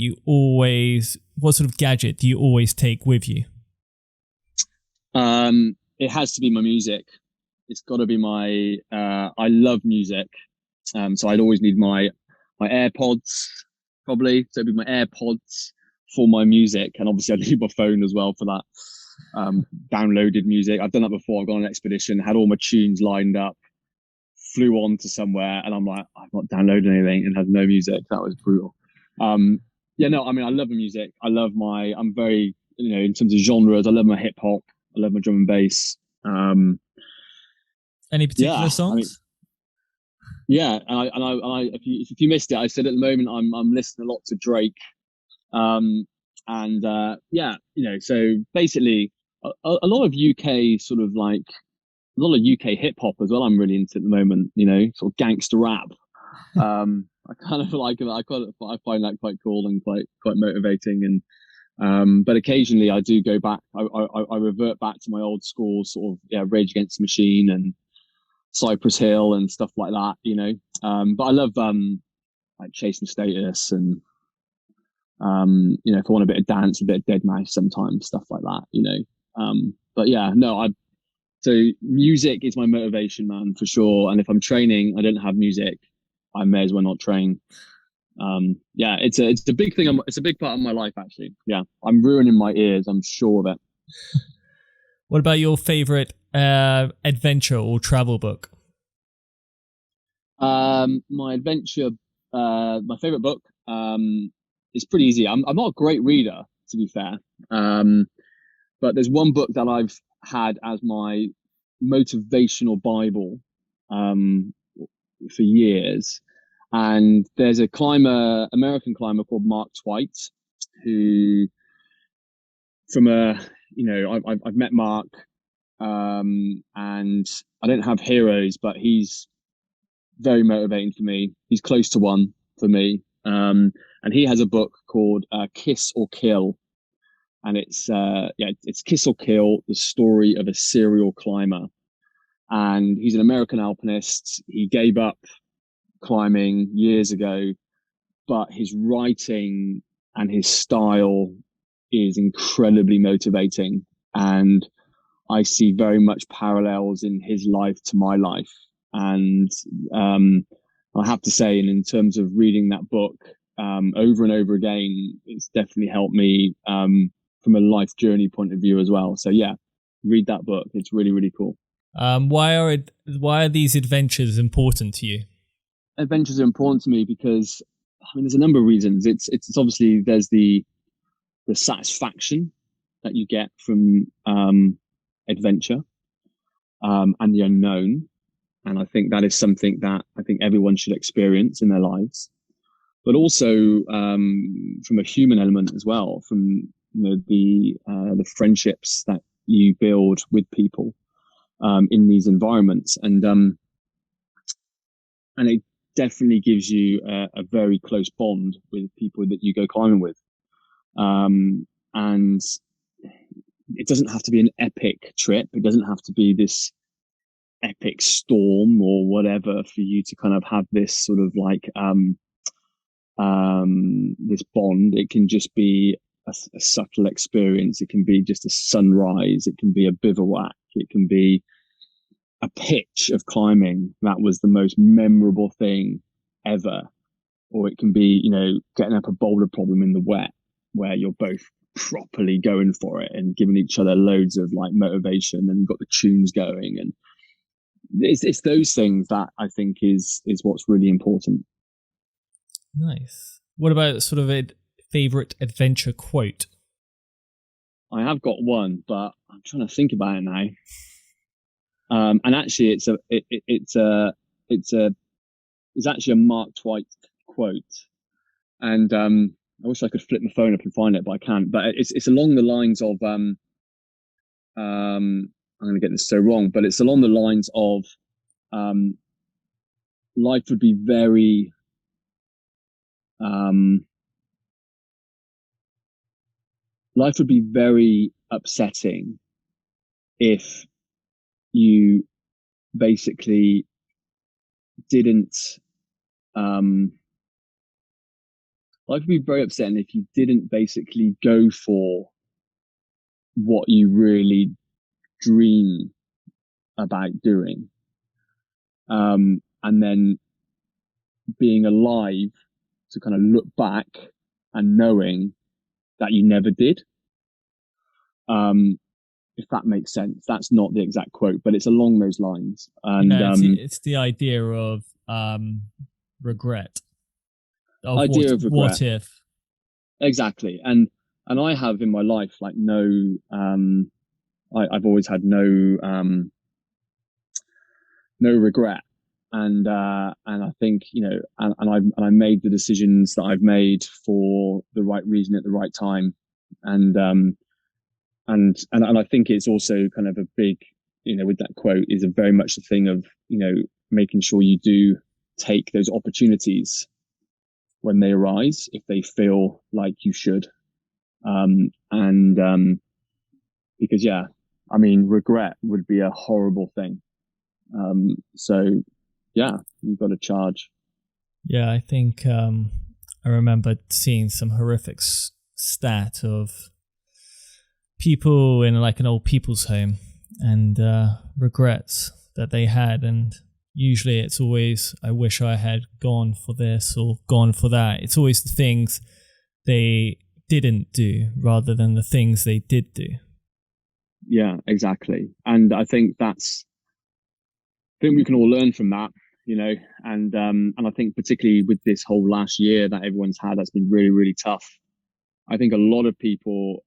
what sort of gadget do you always take with you? It has to be my music. It's got to be I love music. So I'd always need my AirPods, probably. So it'd be my AirPods for my music. And obviously I'd need my phone as well for that. Downloaded music. I've done that before. I've gone on an expedition, had all my tunes lined up, flew on to somewhere, and I'm like, I've not downloaded anything and had no music. That was brutal. I mean, I love the music. I'm very, in terms of genres, I love my hip hop. I love my drum and bass. Any particular songs? And I if you missed it, I said at the moment I'm listening a lot to Drake. So basically a lot of UK sort of like a lot of UK hip hop as well. I'm really into at the moment, sort of gangster rap. I kind of like it. I find that quite cool and quite motivating. And but occasionally I do go back. I revert back to my old school sort of Rage Against the Machine and Cypress Hill and stuff like that. But I love like Chasing Status and if I want a bit of dance, a bit of Deadmau5 sometimes, stuff like that. But yeah, no, so music is my motivation, man, for sure. And if I'm training, I don't have music, I may as well not train. It's a big thing. It's a big part of my life, actually. Yeah, I'm ruining my ears. I'm sure of it. What about your favorite adventure or travel book? My favorite book is pretty easy. I'm not a great reader, to be fair. But there's one book that I've had as my motivational Bible for years. And there's a American climber called Mark Twight, who I've met Mark, and I don't have heroes, but he's very motivating for me. He's close to one for me. And he has a book called Kiss or Kill. and it's Kiss or Kill, the story of a serial climber. And he's an American alpinist. He gave up climbing years ago, but his writing and his style is incredibly motivating. And I see very much parallels in his life to my life. And I have to say, and in terms of reading that book over and over again, it's definitely helped me from a life journey point of view as well. So yeah, read that book. It's really, really cool. Why are these adventures important to you? Adventures are important to me because, I mean, there's a number of reasons. It's obviously there's the satisfaction that you get from adventure and the unknown, and I think that is something that I think everyone should experience in their lives. But also from a human element as well, from the friendships that you build with people in these environments, and it definitely gives you a very close bond with people that you go climbing with. And it doesn't have to be an epic trip. It doesn't have to be this epic storm or whatever for you to kind of have this sort of like this bond. It can just be a subtle experience. It can be just a sunrise. It can be a bivouac. It can be a pitch of climbing that was the most memorable thing ever. Or it can be, getting up a boulder problem in the wet where you're both properly going for it and giving each other loads of like motivation and got the tunes going. And it's those things that I think is what's really important. Nice. What about sort of a favorite adventure quote? I have got one, but I'm trying to think about it now. And actually, it's actually a Mark Twain quote, and I wish I could flip my phone up and find it, but I can't. But it's along the lines of I'm going to get this so wrong, but it's along the lines of life would be very upsetting if you basically didn't life would be very upsetting if you didn't basically go for what you really dream about doing, and then being alive to kind of look back and knowing that you never did. If that makes sense. That's not the exact quote, but it's along those lines. And it's the idea of regret. Of regret. What if? Exactly. And I have in my life like no I've always had no regret. And I think, and I made the decisions that I've made for the right reason at the right time. And I think it's also kind of a big, with that quote is a very much the thing of, making sure you do take those opportunities when they arise, if they feel like you should. Because I mean, regret would be a horrible thing. So yeah, you've got to charge. Yeah, I think I remember seeing some horrific stat of people in like an old people's home and regrets that they had, and usually it's always, I wish I had gone for this or gone for that. It's always the things they didn't do rather than the things they did do. Yeah, exactly. And I think we can all learn from that, and I think particularly with this whole last year that everyone's had, that's been really, really tough. I think a lot of people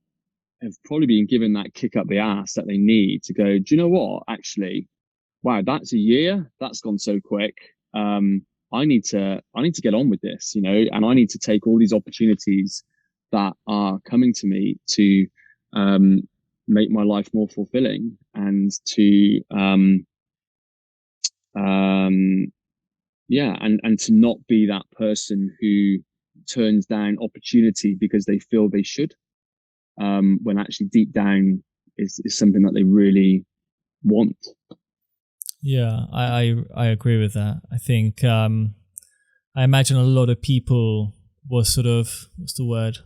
have probably been given that kick up the ass that they need to go, do you know what? Actually, wow, that's a year. That's gone so quick. I need to get on with this, and I need to take all these opportunities that are coming to me to make my life more fulfilling and to and to not be that person who turns down opportunity because they feel they should. when actually deep down is something that they really want. Yeah, I agree with that. I think I imagine a lot of people were sort of, what's the word?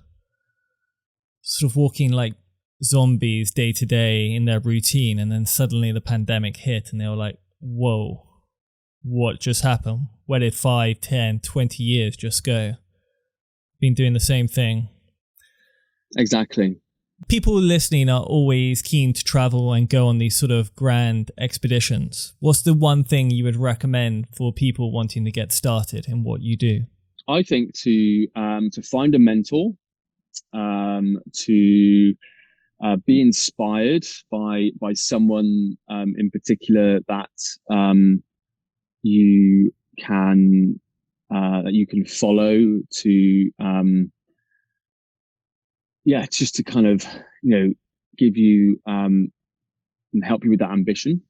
Sort of walking like zombies day to day in their routine, and then suddenly the pandemic hit and they were like, whoa, what just happened? Where did 5, 10, 20 years just go? Been doing the same thing. Exactly. People listening are always keen to travel and go on these sort of grand expeditions. What's the one thing you would recommend for people wanting to get started in what you do? I think to find a mentor, to be inspired by someone in particular you can that you can follow, to just to kind of give you and help you with that ambition.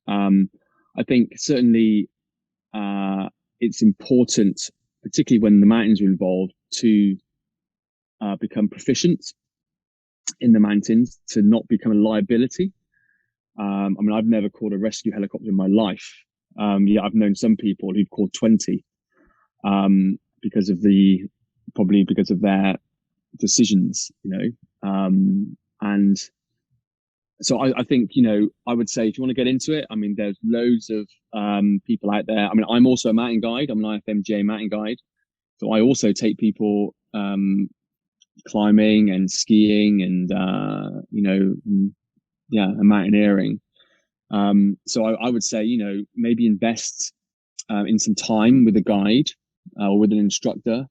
I think certainly it's important, particularly when the mountains are involved, to become proficient in the mountains, to not become a liability. I mean, I've never called a rescue helicopter in my life. I've known some people who've called 20 because of their decisions, and so I think, I would say if you want to get into it, I mean, there's loads of people out there. I mean, I'm also a mountain guide. I'm an IFMGA mountain guide. So I also take people climbing and skiing and, and mountaineering. So I would say, maybe invest in some time with a guide or with an instructor,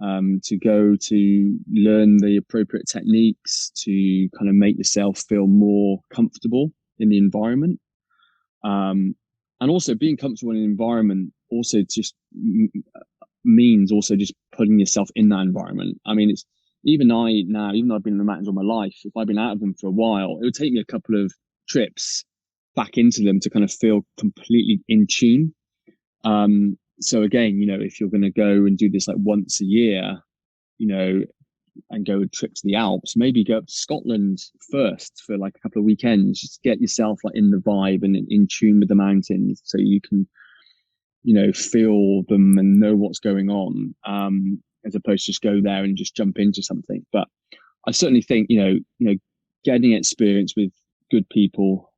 to go to learn the appropriate techniques to kind of make yourself feel more comfortable in the environment. And also being comfortable in an environment also just means also just putting yourself in that environment. I mean, it's even though I've been in the mountains all my life, if I've been out of them for a while, it would take me a couple of trips back into them to kind of feel completely in tune. So again, if you're going to go and do this like once a year, and go a trip to the Alps, maybe go up to Scotland first for like a couple of weekends, just get yourself like in the vibe and in tune with the mountains, so you can, feel them and know what's going on, as opposed to just go there and just jump into something. But I certainly think, getting experience with good people,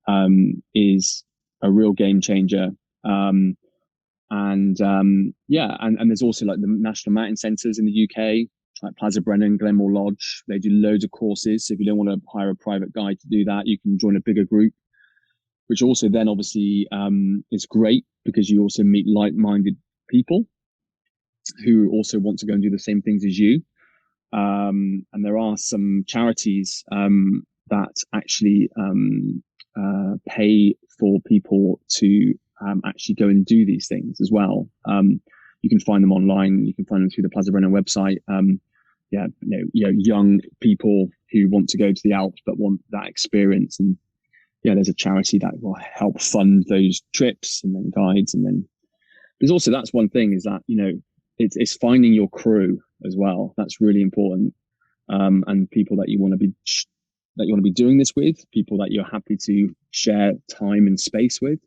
is a real game changer. And there's also like the national mountain centres in the UK, like Plaza Brennan, Glenmore Lodge. They do loads of courses. So if you don't want to hire a private guide to do that, you can join a bigger group, which also then obviously is great because you also meet like-minded people who also want to go and do the same things as you. And there are some charities that actually pay for people to actually go and do these things as well. You can find them online. You can find them through the Plaza Brennan website. Young people who want to go to the Alps but want that experience, and there's a charity that will help fund those trips and then guides. And then there's also, that's one thing, is that it's finding your crew as well. That's really important, and people that you want to be doing this with, people that you're happy to share time and space with.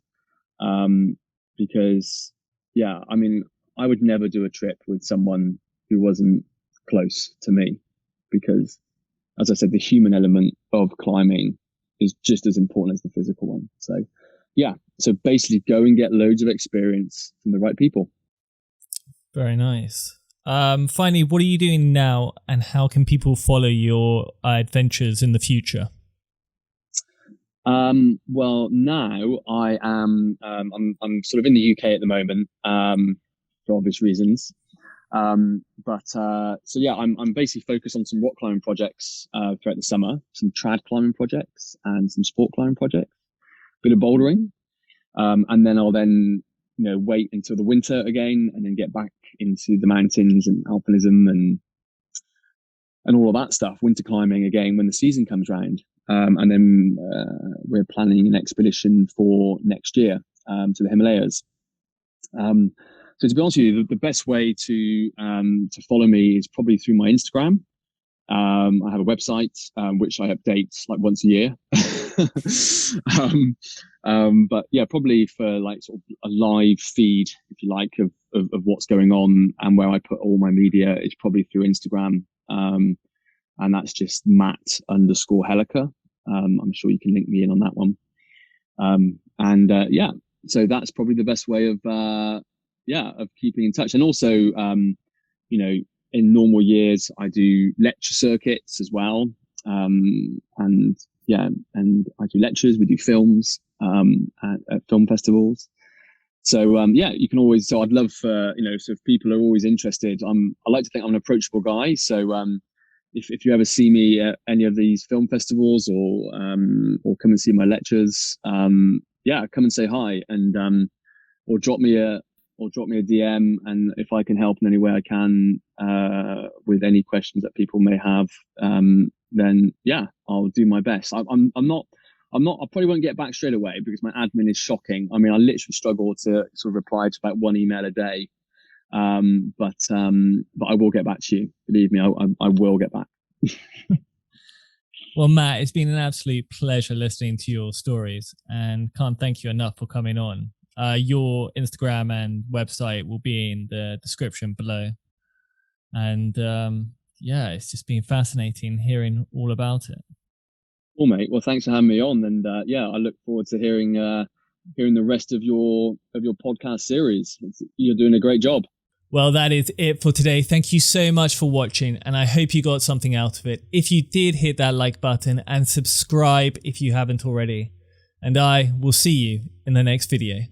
Because I mean, I would never do a trip with someone who wasn't close to me, because, as I said, the human element of climbing is just as important as the physical one. So basically go and get loads of experience from the right people. Very nice. Finally, what are you doing now, and how can people follow your adventures in the future? Well, now I am, I'm sort of in the UK at the moment, for obvious reasons. I'm basically focused on some rock climbing projects, throughout the summer, some trad climbing projects and some sport climbing projects, bit of bouldering. And then I'll wait until the winter again, and then get back into the mountains and alpinism and all of that stuff, winter climbing again when the season comes round. And then we're planning an expedition for next year, to the Himalayas. So to be honest with you, the best way to follow me is probably through my Instagram. I have a website, which I update like once a year. But yeah, probably for like sort of a live feed, if you like, of what's going on, and where I put all my media is probably through Instagram. And that's just Matt_Helliker. I'm sure you can link me in on that one. Yeah, so that's probably the best way of keeping in touch. And also, you know, in normal years, I do lecture circuits as well. And I do lectures. We do films at film festivals. So you can always. So I'd love, so if people are always interested, I like to think I'm an approachable guy. So if you ever see me at any of these film festivals or come and see my lectures, come and say hi, and or drop me a DM, and if I can help in any way I can with any questions that people may have, then yeah, I'll do my best. I probably won't get back straight away because my admin is shocking. I mean, I literally struggle to sort of reply to about one email a day. But I will get back to you. Believe me, I will get back. Well, Matt, it's been an absolute pleasure listening to your stories, and can't thank you enough for coming on. Your Instagram and website will be in the description below. And it's just been fascinating hearing all about it. Well, mate, well, thanks for having me on. And I look forward to hearing the rest of your podcast series. You're doing a great job. Well, that is it for today. Thank you so much for watching, and I hope you got something out of it. If you did, hit that like button and subscribe if you haven't already. And I will see you in the next video.